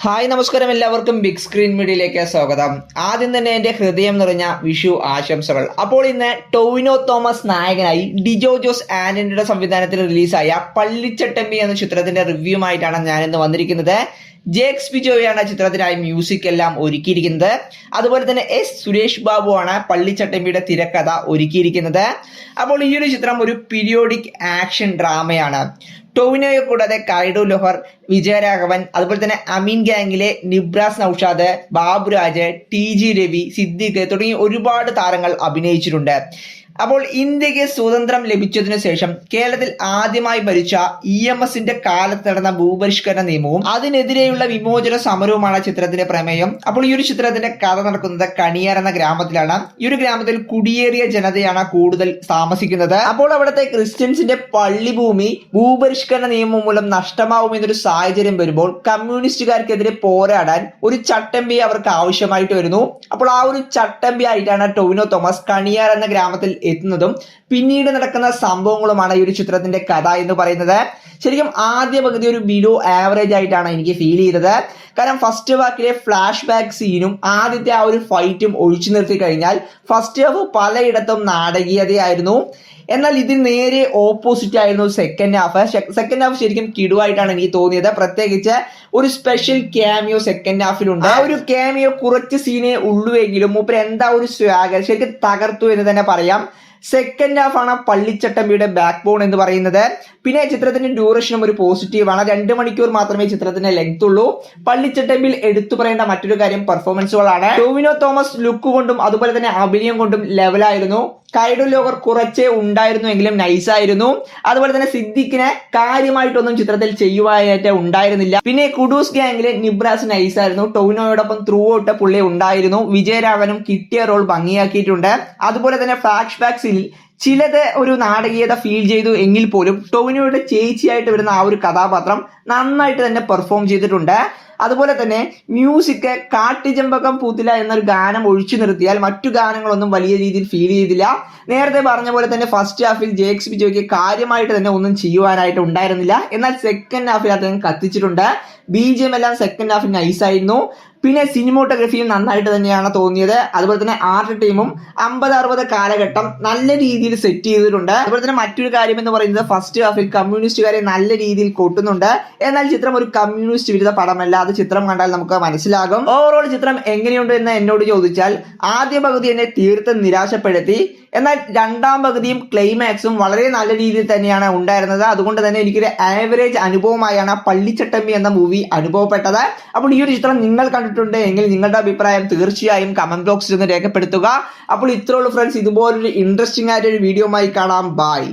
Hi നമസ്കാരം, എല്ലാവർക്കും big screen മീഡിയയിലേക്ക് സ്വാഗതം. ആദ്യം തന്നെ എൻ്റെ ഹൃദയം നിറഞ്ഞ വിഷു ആശംസകൾ. അപ്പോൾ ഇന്ന് ടൊവിനോ തോമസ് നായകനായി ഡിജോ ജോസ് ആന്റണിയുടെ സംവിധാനത്തിൽ റിലീസായ പള്ളിച്ചട്ടമ്പി എന്ന ചിത്രത്തിന്റെ റിവ്യൂമായിട്ടാണ് ഞാൻ ഇന്ന് വന്നിരിക്കുന്നത്. ജേക്സ് ബിജോയാണ് ചിത്രത്തിനായി മ്യൂസിക് എല്ലാം ഒരുക്കിയിരിക്കുന്നത്. അതുപോലെ തന്നെ സുരേഷ് ബാബു ആണ് പള്ളിച്ചട്ടമ്പിയുടെ തിരക്കഥ ഒരുക്കിയിരിക്കുന്നത്. അപ്പോൾ ഈ ഒരു ചിത്രം ഒരു പീരിയോഡിക് ആക്ഷൻ ഡ്രാമയാണ്. ടൊവിനോയെ കൂടാതെ കൈഡു ലൊഹർ, വിജയരാഘവൻ, അതുപോലെ തന്നെ അമീൻ ഗാംഗിലെ നിബ്രാസ് നൌഷാദ്, ബാബുരാജ്, ടി.ജി. രവി, സിദ്ദിഖ് തുടങ്ങി ഒരുപാട് താരങ്ങൾ അഭിനയിച്ചിട്ടുണ്ട്. അപ്പോൾ ഇന്ത്യക്ക് സ്വാതന്ത്ര്യം ലഭിച്ചതിനു ശേഷം കേരളത്തിൽ ആദ്യമായി ഭരിച്ച EMSന്റെ കാലത്ത് നടന്ന ഭൂപരിഷ്കരണ നിയമവും അതിനെതിരെയുള്ള വിമോചന സമരവുമാണ് ചിത്രത്തിന്റെ പ്രമേയം. അപ്പോൾ ഈ ഒരു ചിത്രത്തിന്റെ കഥ നടക്കുന്നത് കണിയാർ എന്ന ഗ്രാമത്തിലാണ്. ഈ ഒരു ഗ്രാമത്തിൽ കുടിയേറിയ ജനതയാണ് കൂടുതൽ താമസിക്കുന്നത്. അപ്പോൾ അവിടുത്തെ ക്രിസ്ത്യൻസിന്റെ പള്ളിഭൂമി ഭൂപരിഷ്കരണ നിയമം മൂലം നഷ്ടമാവുമെന്നൊരു സാഹചര്യം വരുമ്പോൾ കമ്മ്യൂണിസ്റ്റുകാർക്കെതിരെ പോരാടാൻ ഒരു ചട്ടമ്പി അവർക്ക് ആവശ്യമായിട്ട് വരുന്നു. അപ്പോൾ ആ ഒരു ചട്ടമ്പി ആയിട്ടാണ് ടൊവിനോ തോമസ് കണിയാർ എന്ന ഗ്രാമത്തിൽ എത്തുന്നതും പിന്നീട് നടക്കുന്ന സംഭവങ്ങളുമാണ് ഈ ഒരു ചിത്രത്തിന്റെ കഥ എന്ന് പറയുന്നത്. ശരിക്കും ആദ്യ പകുതി ഒരു ബിലോ ആവറേജ് ആയിട്ടാണ് എനിക്ക് ഫീൽ ചെയ്തത്. കാരണം ഫസ്റ്റ് ഹാഫിലെ ഫ്ലാഷ് ബാക്ക് സീനും ആദ്യത്തെ ആ ഒരു ഫൈറ്റും ഒഴിച്ചു നിർത്തി കഴിഞ്ഞാൽ ഫസ്റ്റ് ഹാഫ് പലയിടത്തും നാടകീയതയായിരുന്നു. എന്നാൽ ഇതിന് നേരെ ഓപ്പോസിറ്റ് ആയിരുന്നു സെക്കൻഡ് ഹാഫ്. സെക്കൻഡ് ഹാഫ് ശരിക്കും കിടുവായിട്ടാണ് എനിക്ക് തോന്നിയത്. പ്രത്യേകിച്ച് ഒരു സ്പെഷ്യൽ ക്യാമിയോ സെക്കൻഡ് ഹാഫിലുണ്ട്. ആ ഒരു ക്യാമിയോ കുറച്ച് സീനേ ഉള്ളുവെങ്കിലും മൂപ്പര് എന്താ ഒരു സ്വാഗർ ശരിക്കും തകർത്തു എന്ന് തന്നെ പറയാം. സെക്കൻഡ് ഹാഫ് ആണ് പള്ളിച്ചട്ടമ്പിയുടെ ബാക്ക് ബോൺ എന്ന് പറയുന്നത്. പിന്നെ ചിത്രത്തിന്റെ ഡ്യൂറേഷനും ഒരു പോസിറ്റീവാണ്. 2 മണിക്കൂർ മാത്രമേ ചിത്രത്തിന്റെ ലെങ്ത് ഉള്ളൂ. പള്ളിച്ചട്ടമ്പിൽ എടുത്തു പറയേണ്ട മറ്റൊരു കാര്യം പെർഫോമൻസുകളാണ്. ടൊവിനോ തോമസ് ലുക്ക് കൊണ്ടും അതുപോലെ തന്നെ അഭിനയം കൊണ്ടും ലെവലായിരുന്നു. കൈഡു ലോഹർ കുറച്ചേ ഉണ്ടായിരുന്നു എങ്കിലും നൈസായിരുന്നു. അതുപോലെ തന്നെ സിദ്ദിഖിനെ കാര്യമായിട്ടൊന്നും ചിത്രത്തിൽ ചെയ്യുവാനായിട്ട് ഉണ്ടായിരുന്നില്ല. പിന്നെ കുഡൂസ് ഗാംഗിലെ നിബ്രാസ് നൈസായിരുന്നു. ടൊവിനോയോടൊപ്പം ത്രൂ ഔട്ട് പുള്ളി ഉണ്ടായിരുന്നു. വിജയരാഘവനും കിട്ടിയ റോൾ ഭംഗിയാക്കിയിട്ടുണ്ട്. അതുപോലെ തന്നെ ഫ്ലാഷ് ബാക്സിൽ ചിലത് ഒരു നാടകീയത ഫീൽ ചെയ്തു എങ്കിൽ പോലും ടൊവിനോയുടെ ചേച്ചിയായിട്ട് വരുന്ന ആ ഒരു കഥാപാത്രം നന്നായിട്ട് തന്നെ പെർഫോം ചെയ്തിട്ടുണ്ട്. അതുപോലെ തന്നെ മ്യൂസിക് കാട്ടിചെമ്പകം പൂത്തില എന്നൊരു ഗാനം ഒഴിച്ചു നിർത്തിയാൽ മറ്റു ഗാനങ്ങളൊന്നും വലിയ രീതിയിൽ ഫീൽ ചെയ്തില്ല. നേരത്തെ പറഞ്ഞ പോലെ തന്നെ ഫസ്റ്റ് ഹാഫിൽ ജേക്സ് ബിജോയ്ക്ക് കാര്യമായിട്ട് തന്നെ ഒന്നും ചെയ്യുവാനായിട്ട് ഉണ്ടായിരുന്നില്ല. എന്നാൽ സെക്കൻഡ് ഹാഫിൽ അദ്ദേഹം കത്തിച്ചിട്ടുണ്ട്. BGM എല്ലാം സെക്കൻഡ് ഹാഫിൽ നൈസായിരുന്നു. പിന്നെ സിനിമോട്ടോഗ്രഫിയും നന്നായിട്ട് തന്നെയാണ് തോന്നിയത്. അതുപോലെ തന്നെ ആർട്ട് ടീമും 50-60 കാലഘട്ടം നല്ല രീതിയിൽ സെറ്റ് ചെയ്തിട്ടുണ്ട്. അതുപോലെ തന്നെ മറ്റൊരു കാര്യം എന്ന് പറയുന്നത് ഫസ്റ്റ് ഹാഫിൽ കമ്മ്യൂണിസ്റ്റുകാരെ നല്ല രീതിയിൽ കൊട്ടുന്നുണ്ട്. എന്നാൽ ചിത്രം ഒരു കമ്മ്യൂണിസ്റ്റ് വിരുദ്ധ പടമല്ല. അത് ചിത്രം കണ്ടാൽ നമുക്ക് മനസ്സിലാകും. ഓവറോൾ ചിത്രം എങ്ങനെയുണ്ട് എന്ന് എന്നോട് ചോദിച്ചാൽ ആദ്യ പകുതി എന്നെ തീർത്തും നിരാശപ്പെടുത്തി. എന്നാൽ രണ്ടാം പകുതിയും ക്ലൈമാക്സും വളരെ നല്ല രീതിയിൽ തന്നെയാണ് ഉണ്ടായിരുന്നത്. അതുകൊണ്ട് തന്നെ എനിക്കൊരു ആവറേജ് അനുഭവമായാണ് പള്ളിച്ചട്ടമ്പി എന്ന മൂവി അനുഭവപ്പെട്ടത്. അപ്പോൾ ഈ ഒരു ചിത്രം നിങ്ങൾ കണ്ടിട്ടുണ്ട് എങ്കിൽ നിങ്ങളുടെ അഭിപ്രായം തീർച്ചയായും കമന്റ് ബോക്സിൽ ഒന്ന് രേഖപ്പെടുത്തുക. അപ്പോൾ ഇത്രയുള്ളൂ ഫ്രണ്ട്സ്. ഇതുപോലൊരു ഇൻട്രസ്റ്റിംഗ് ആയിട്ടൊരു വീഡിയോയുമായി കാണാം. ബൈ.